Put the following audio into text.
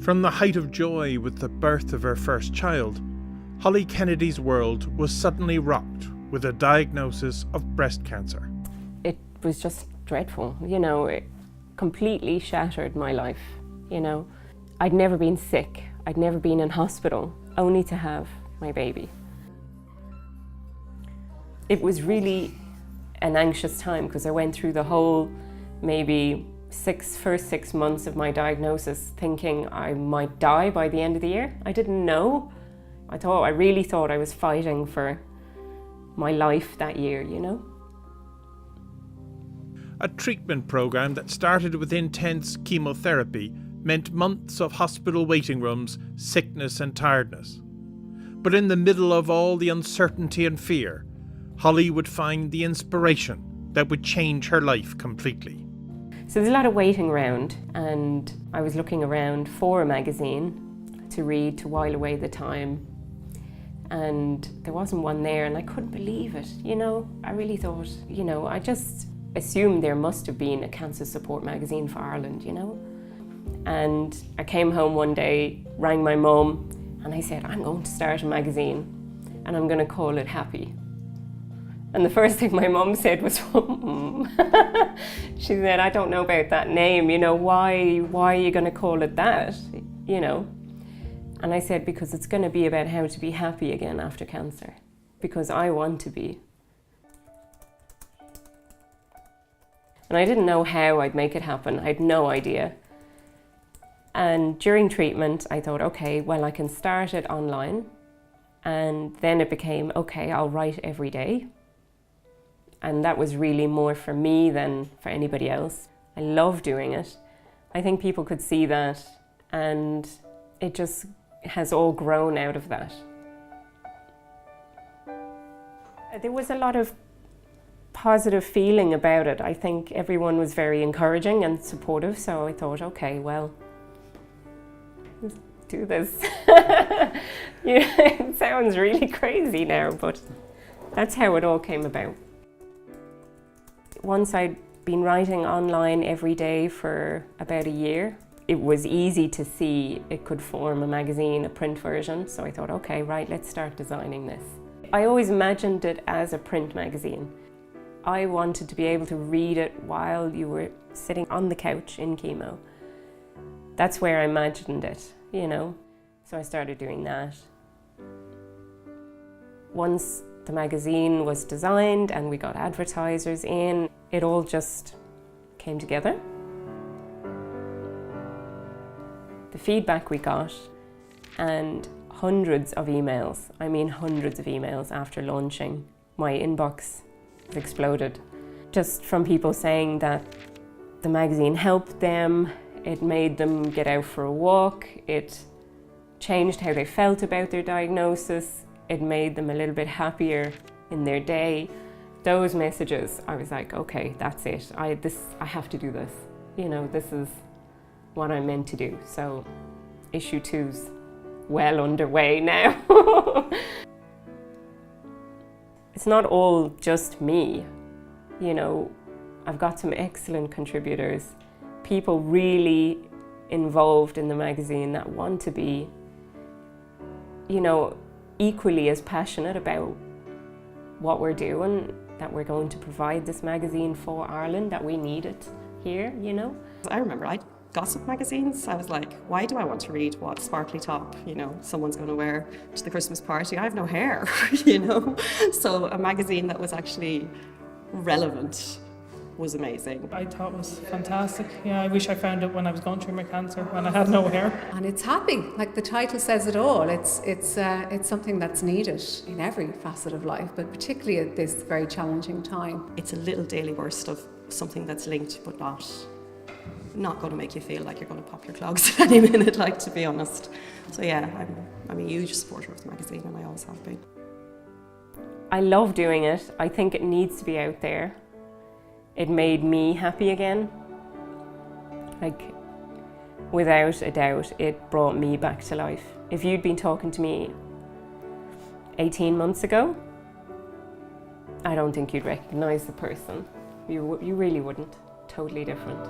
From the height of joy with the birth of her first child, Holly Kennedy's world was suddenly rocked with a diagnosis of breast cancer. It was just dreadful, it completely shattered my life, I'd never been sick, I'd never been in hospital, only to have my baby. It was really an anxious time because I went through the whole maybe first 6 months of my diagnosis thinking I might die by the end of the year. I didn't know. I really thought I was fighting for my life that year, A treatment program that started with intense chemotherapy meant months of hospital waiting rooms, sickness and tiredness. But in the middle of all the uncertainty and fear, Holly would find the inspiration that would change her life completely. So there's a lot of waiting around, and I was looking around for a magazine to read to while away the time, and there wasn't one there, and I couldn't believe it, I really thought, I just assumed there must have been a cancer support magazine for Ireland, And I came home one day, rang my mum, and I said, I'm going to start a magazine, and I'm going to call it Happy. And the first thing my mum said was, she said, I don't know about that name, why are you going to call it that, And I said, because it's going to be about how to be happy again after cancer, because I want to be. And I didn't know how I'd make it happen, I had no idea. And during treatment, I thought, okay, well, I can start it online. And then it became, okay, I'll write every day. And that was really more for me than for anybody else. I love doing it. I think people could see that, and it just has all grown out of that. There was a lot of positive feeling about it. I think everyone was very encouraging and supportive, so I thought, okay, well, let's do this. It sounds really crazy now, but that's how it all came about. Once I'd been writing online every day for about a year, it was easy to see it could form a magazine, a print version. So I thought, okay, right, let's start designing this. I always imagined it as a print magazine. I wanted to be able to read it while you were sitting on the couch in chemo. That's where I imagined it, So I started doing that. Once the magazine was designed and we got advertisers in, it all just came together. The feedback we got, and hundreds of emails, hundreds of emails after launching. My inbox exploded, just from people saying that the magazine helped them, it made them get out for a walk, it changed how they felt about their diagnosis, it made them a little bit happier in their day. Those messages, I was like, okay, that's it. I have to do this. This is what I'm meant to do. So issue 2's well underway now. It's not all just me. I've got some excellent contributors, people really involved in the magazine that want to be, equally as passionate about what we're doing, that we're going to provide this magazine for Ireland, that we need it here, I remember I gossip magazines. I was like, why do I want to read what sparkly top, someone's going to wear to the Christmas party? I have no hair, So a magazine that was actually relevant was amazing. I thought it was fantastic. Yeah, I wish I found it when I was going through my cancer, when I had no hair. And it's happy, like the title says it all. It's something that's needed in every facet of life, but particularly at this very challenging time. It's a little daily burst of something that's linked, but not going to make you feel like you're going to pop your clogs at any minute, to be honest. So yeah, I'm a huge supporter of the magazine, and I always have been. I love doing it. I think it needs to be out there. It made me happy again. Without a doubt, it brought me back to life. If you'd been talking to me 18 months ago, I don't think you'd recognise the person. You really wouldn't. Totally different.